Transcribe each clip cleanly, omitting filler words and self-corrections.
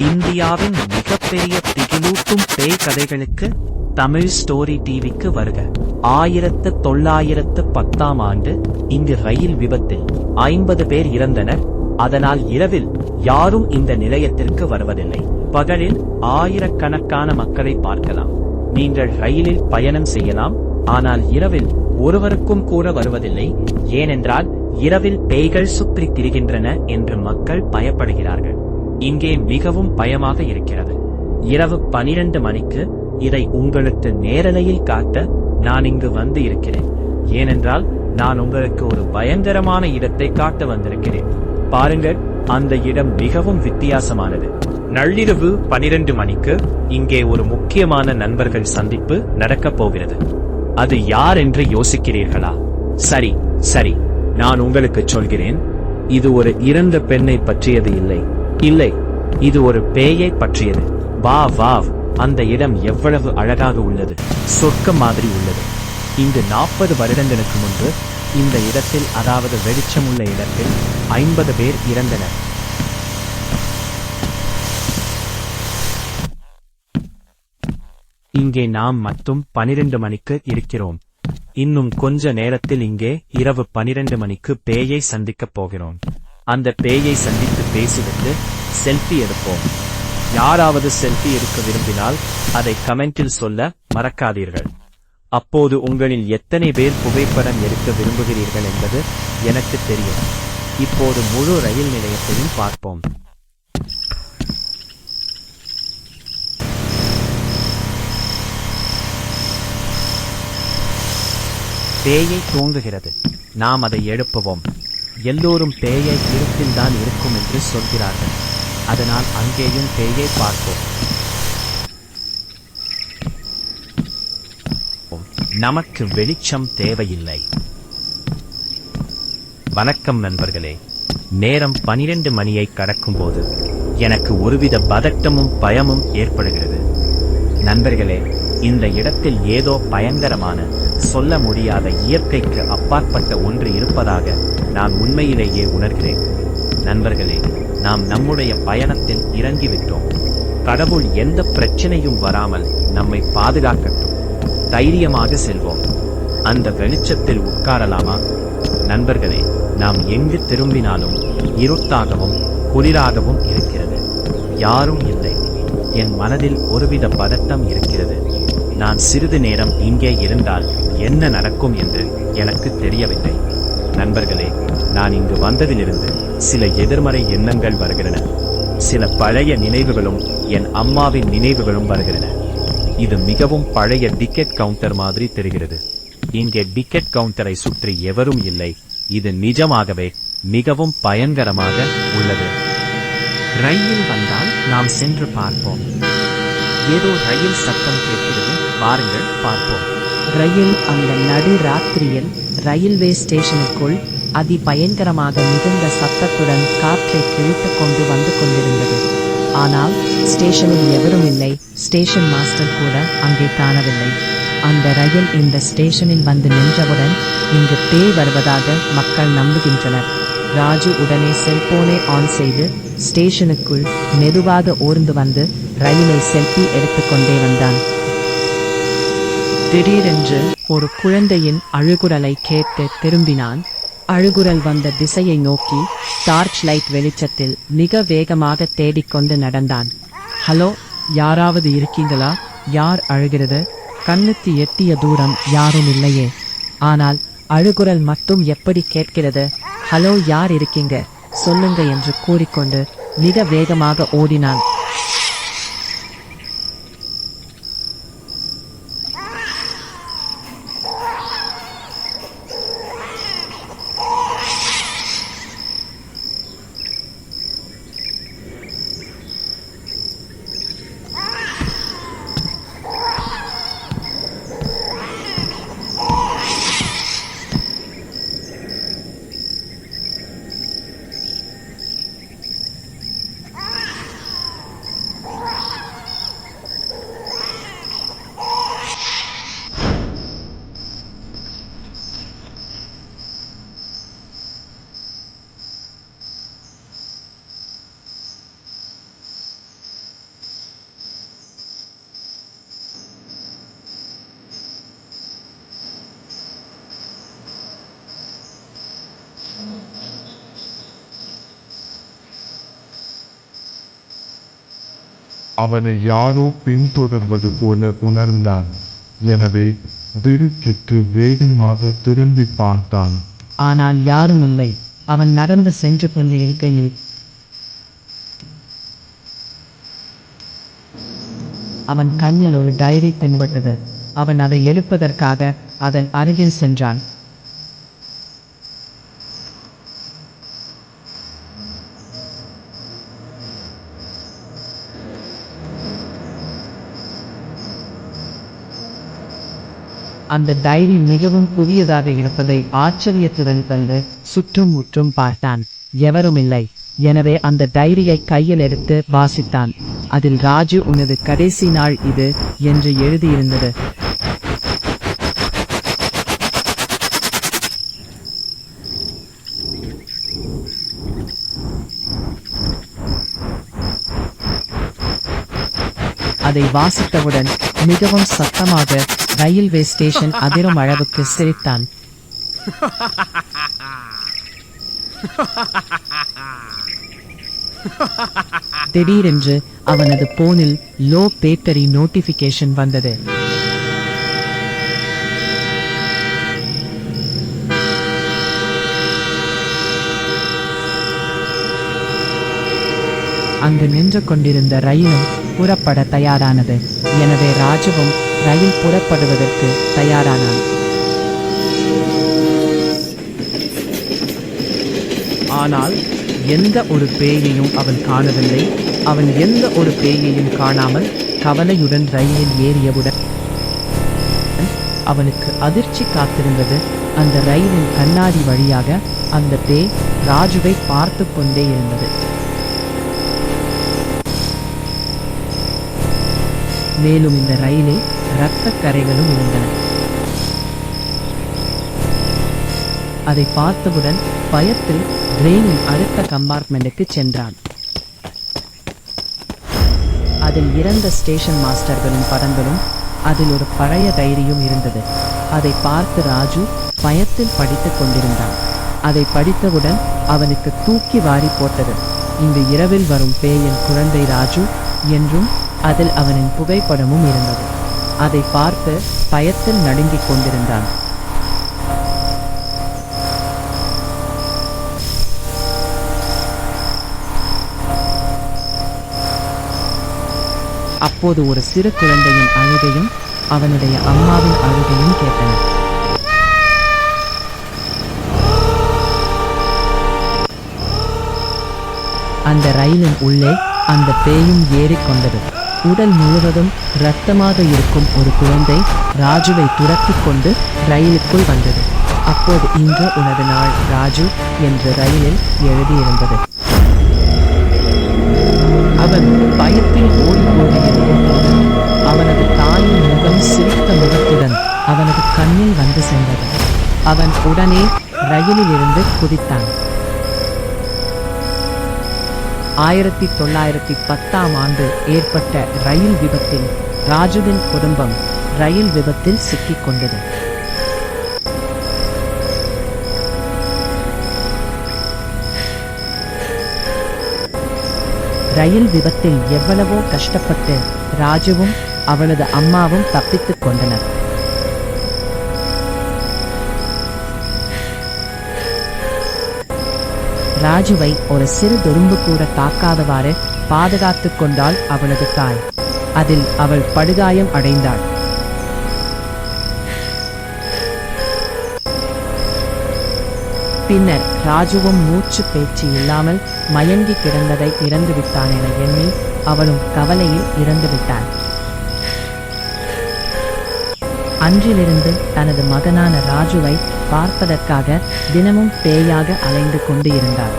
இந்தியாவின் மிகப்பெரிய திகிலூட்டும் பேய் கதைகளுக்கு தமிழ் ஸ்டோரி டிவிக்கு வருக. 1910ஆம் ஆண்டு இங்கு ரயில் விபத்தில் 50 பேர் இறந்தனர். அதனால் இரவில் யாரும் இந்த நிலையத்திற்கு வருவதில்லை. பகலில் ஆயிரக்கணக்கான மக்களை பார்க்கலாம். நீங்கள் ரயிலில் பயணம் செய்யலாம், ஆனால் இரவில் ஒருவருக்கும் கூட வருவதில்லை. ஏனென்றால் இரவில் பேய்கள் சுற்றித் திரிகின்றன என்று மக்கள் பயப்படுகிறார்கள். இங்கே மிகவும் பயமாக இருக்கிறது. இரவு 12 மணிக்கு இதை உங்களுக்கு நேரலையில் காட்ட நான் இங்கு வந்து இருக்கிறேன். ஏனென்றால் நான் உங்களுக்கு ஒரு பயங்கரமான இடத்தை காட்ட வந்திருக்கிறேன். பாருங்கள், அந்த இடம் மிகவும் வித்தியாசமானது. நள்ளிரவு 12 மணிக்கு இங்கே ஒரு முக்கியமான நண்பர்கள் சந்திப்பு நடக்கப் போகிறது. அது யார் என்று யோசிக்கிறீர்களா? சரி சரி, நான் உங்களுக்கு சொல்கிறேன். இது ஒரு இறந்த பெண்ணை பற்றியது இல்லை, இது ஒரு பேயை பற்றியது. வாவ், அந்த இடம் எவ்வளவு அழகாக உள்ளது, சொர்க்கம் மாதிரி உள்ளது. இங்கு 40 வருடங்களுக்கு முன்பு இந்த இடத்தில், அதாவது வெளிச்சமுள்ள இடத்தில் 50 பேர் இறந்தனர். இங்கே நாம் மட்டும் 12 மணிக்கு இருக்கிறோம். இன்னும் கொஞ்ச நேரத்தில் இங்கே இரவு 12 மணிக்கு பேயை சந்திக்கப் போகிறோம். அந்த பேயை சந்தித்து பேசிவிட்டு செல்ஃபி எடுப்போம். யாராவது செல்ஃபி எடுக்க விரும்பினால் அதை கமெண்டில் சொல்ல மறக்காதீர்கள். அப்போது உங்களில் எத்தனை பேர் புகைப்படம் எடுக்க விரும்புகிறீர்கள் என்பது எனக்கு தெரியும். இப்போது முழு ரயில் நிலையத்தையும் பார்ப்போம். பேயை தூங்குகிறது, நாம் அதை எழுப்புவோம். எல்லோரும் பேயை இருட்டில்தான் இருக்கும் என்று சொல்கிறார்கள். அதனால் அங்கேயும் பேயை பார்ப்போம். நமக்கு வெளிச்சம் தேவையில்லை. வணக்கம் நண்பர்களே. நேரம் 12 மணியை கடக்கும்போது எனக்கு ஒருவித பதட்டமும் பயமும் ஏற்படுகிறது. நண்பர்களே, இந்த இடத்தில் ஏதோ பயங்கரமான, சொல்ல முடியாத, இயற்கைக்கு அப்பாற்பட்ட ஒன்று இருப்பதாக நான் உண்மையிலேயே உணர்கிறேன். நண்பர்களே, நாம் நம்முடைய பயணத்தில் இறங்கிவிட்டோம். கடவுள் எந்த பிரச்சனையும் வராமல் நம்மை பாதுகாக்கட்டும். தைரியமாக செல்வோம். அந்த வெளிச்சத்தில் உட்காரலாமா? நண்பர்களே, நாம் எங்கு திரும்பினாலும் இருட்டாகவும் குளிராகவும் இருக்கிறது. யாரும் இல்லை. என் மனதில் ஒருவித பதட்டம் இருக்கிறது. நான் சிறிது நேரம் இங்கே இருந்தால் என்ன நடக்கும் என்று எனக்கு தெரியவில்லை. நண்பர்களே, நான் இங்கு வந்ததிலிருந்து சில எதிர்மறை எண்ணங்கள் வருகின்றன. சில பழைய நினைவுகளும் என் அம்மாவின் நினைவுகளும் வருகின்றன. இது மிகவும் பழைய டிக்கெட் கவுண்டர் மாதிரி தெரிகிறது. இங்கே டிக்கெட் கவுண்டரை சுற்றி எவரும் இல்லை. இது நிஜமாகவே மிகவும் பயங்கரமாக உள்ளது. ரயில் வந்தால் நாம் சென்று பார்ப்போம். ஏதோ ரயில் சத்தம் கேட்கிறது. பாருங்கள், பார்ப்போம். ரயில் அந்த நடு ராத்திரியில் ரயில்வே ஸ்டேஷனுக்குள் அதிபயங்கரமாக மிகுந்த சத்தத்துடன் காற்றை கிழித்துக் கொண்டு வந்து கொண்டிருந்தது. ஆனால் ஸ்டேஷனில் எவரும் இல்லை. ஸ்டேஷன் மாஸ்டர் கூட அங்கே காணவில்லை. அந்த ரயில் இந்த ஸ்டேஷனில் வந்து நின்றவுடன் இங்கு பேய் வருவதாக மக்கள் நம்புகின்றனர். ராஜு உடனே செல்போனை ஆன் செய்து ஸ்டேஷனுக்குள் மெதுவாக ஊர்ந்து வந்து ரயிலை செல்ஃபி எடுத்துக்கொண்டே வந்தான். திடீரென்று ஒரு குழந்தையின் அழுகுரலை கேட்டு திரும்பினான். அழுகுரல் வந்த திசையை நோக்கி டார்ச் லைட் வெளிச்சத்தில் மிக வேகமாக தேடிக்கொண்டு நடந்தான். ஹலோ, யாராவது இருக்கீங்களா? யார் அழுகிறது? கண்ணுக்கு எட்டிய தூரம் யாரும் இல்லையே. ஆனால் அழுகுரல் மட்டும் எப்படி கேட்கிறது? ஹலோ, யார் இருக்கீங்க? சொல்லுங்க என்று கூறிக்கொண்டு மிக வேகமாக ஓடினான். அவனை யாரோ பின்தொடர்வது போல உணர்ந்தான். எனவே திடுக்கிட்டு வேகமாக திரும்பி பார்த்தான். ஆனால் யாரும் இல்லை. அவன் நடந்து சென்று கொண்டிருக்கையில் அவன் கண்ணில் ஒரு டைரி தென்பட்டது. அவன் அதை எடுப்பதற்காக அதன் அருகில் சென்றான். அந்த டைரி மிகவும் புதியதாக இருப்பதை ஆச்சரியத்துடன் கண்டு சுற்றும் முற்றும் பார்த்தான். எவரும் இல்லை. எனவே அந்த டைரியை கையில் எடுத்து வாசித்தான். அதில் ராஜு உனது கடைசி நாள் இது என்று எழுதியிருந்தது. அதை வாசித்தவுடன் மிகவும் சத்தமாக ரயில்வே ஸ்டேஷன் அதிரும் அளவுக்கு சிரித்தான். திடீரென்று அவனது போனில் லோ பேட்டரி நோட்டிபிகேஷன் வந்தது. அங்கு நின்று கொண்டிருந்த ரயிலும் புறப்பட தயாரானது. எனவே ராஜுவும் ரயில் புறப்படுவதற்கு தயாரானான். ஆனால் எந்த ஒரு பேயையும் அவன் காணவில்லை. அவன் எந்த ஒரு பேயையும் காணாமல் கவலையுடன் ரயிலில் ஏறியவுடன் அவனுக்கு அதிர்ச்சி காத்திருந்தது. அந்த ரயிலின் கண்ணாடி வழியாக அந்த பேய் ராஜுவை பார்த்து கொண்டே இருந்தது. மேலும் இந்த ரயிலில் இரத்த கரைகளும் இருந்தன. அதை பார்த்தவுடன் பயத்தில் ட்ரெயினின் அடுத்த கம்பார்ட்மெண்ட்டுக்கு சென்றான். அதில் இறந்த ஸ்டேஷன் மாஸ்டர்களின் படங்களும் அதில் ஒரு பழைய டைரியும் இருந்தது. அதை பார்த்து ராஜு பயத்தில் படித்துக் கொண்டிருந்தான். அதை படித்தவுடன் அவனுக்கு தூக்கி வாரி போட்டது. இந்த இரவில் வரும் பேயின் குழந்தை ராஜு என்றும் அதில் அவனின் புகைப்படமும் இருந்தது. அதை பார்த்து பயத்தில் நடுங்கிக் கொண்டிருந்தான். அப்போது ஒரு சிறு குழந்தையின் அழுகையும் அவனுடைய அம்மாவின் அழுகையும் கேட்டன. அந்த ரயிலின் உள்ளே அந்த பேயும் ஏறிக்கொண்டது. உடல் முழுவதும் இரத்தமாக இருக்கும் ஒரு குழந்தை ராஜுவை துரத்திக் கொண்டு ரயிலுக்குள் வந்தது. அப்போது இன்று உனது நாள் ராஜு என்று ரயிலில் எழுதியிருந்தது. அவன் பயத்தில் ஓடிக்கொண்டிருக்கும் போது அவனது தாயின் முகம் சிரித்த முகத்துடன் அவனது கண்ணில் வந்து சென்றது. அவன் உடனே ரயிலிலிருந்து குதித்தான். 1910 ஏற்பட்ட ரயில் விபத்தில் ராஜுவின் குடும்பம் ரயில் விபத்தில் சிக்கிக் கொண்டது. ரயில் விபத்தில் எவ்வளவோ கஷ்டப்பட்டு ராஜுவும் அவளது அம்மாவும் தப்பித்துக் கொண்டனர். ராஜுவை ஒரு சிறு துரும்பு கூட தாக்காதவாறு பாதுகாத்துக் கொண்டாள் அவளது தாய். அதில் அவள் படுகாயம் அடைந்தாள். பின்னர் ராஜுவும் மூச்சு பேச்சு இல்லாமல் மயங்கி கிடந்ததை இறந்துவிட்டான் என எண்ணி அவளும் கவலையில் இறந்துவிட்டாள். அன்றிலிருந்து தனது மகனான ராஜுவை பார்ப்பதற்காக தினமும் பேயாக அலைந்து கொண்டு இருந்தாள்.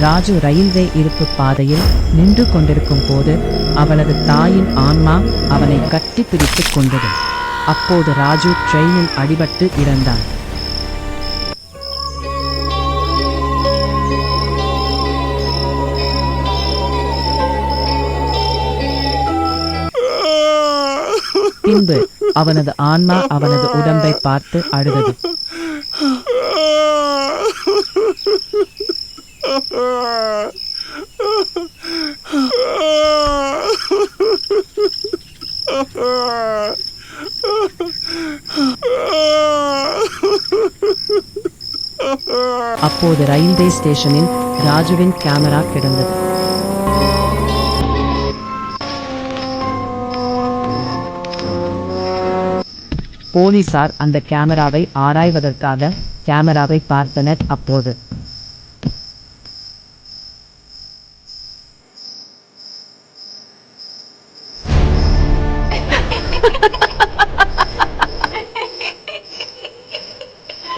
ராஜு ரயில்வே இருப்பு பாதையில் நின்று கொண்டிருக்கும் போது அவளது தாயின் ஆன்மா அவனை கட்டி பிடித்துக் கொண்டது. அப்போது ராஜு ட்ரெயினில் அடிபட்டு இறந்தான். பின்பு அவனது ஆன்மா அவனது உடம்பை பார்த்து அழுதது. அப்போது ரயில்வே ஸ்டேஷனில் ராஜுவின் கேமரா கிடந்தது. போலீசார் அந்த கேமராவை ஆராய்வதற்காக கேமராவை பார்த்தனர். அப்போது